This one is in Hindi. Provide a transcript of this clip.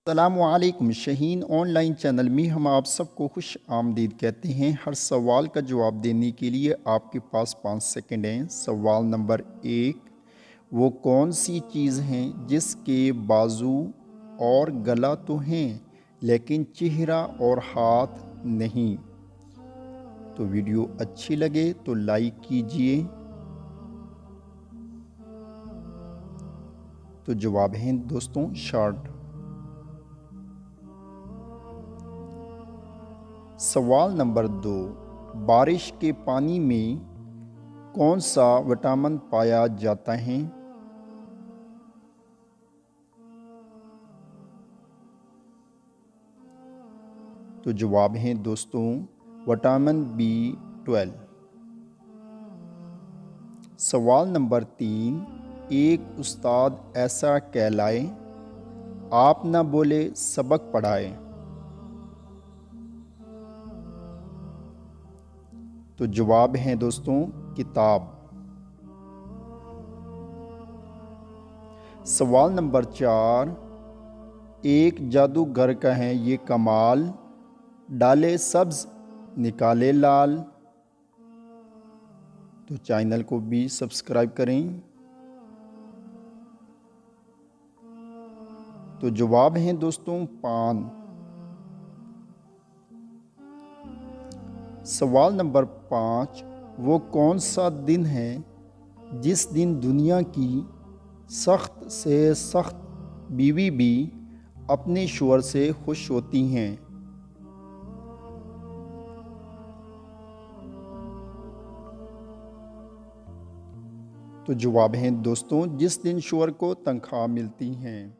अस्सलामुअलैकुम शहीन ऑनलाइन चैनल में हम आप सबको खुश आमदीद कहते हैं। हर सवाल का जवाब देने के लिए आपके पास 5 सेकंड हैं। सवाल नंबर 1, वो कौन सी चीज़ है जिसके बाजू और गला तो हैं लेकिन चेहरा और हाथ नहीं? तो वीडियो अच्छी लगे तो लाइक कीजिए। तो जवाब है दोस्तों शर्ट। सवाल नंबर 2, बारिश के पानी में कौन सा विटामिन पाया जाता है? तो जवाब है दोस्तों विटामिन B12। सवाल नंबर 3, एक उस्ताद ऐसा कहलाए आप ना बोले सबक पढ़ाए। तो जवाब है दोस्तों किताब। सवाल नंबर 4, एक जादूगर का है ये कमाल, डाले सब्ज निकाले लाल। तो चैनल को भी सब्सक्राइब करें। तो जवाब है दोस्तों पान। सवाल नंबर 5, वो कौन सा दिन है जिस दिन दुनिया की सख्त से सख्त बीवी भी अपने शोहर से खुश होती हैं? तो जवाब है दोस्तों जिस दिन शोहर को तनख्वाह मिलती हैं।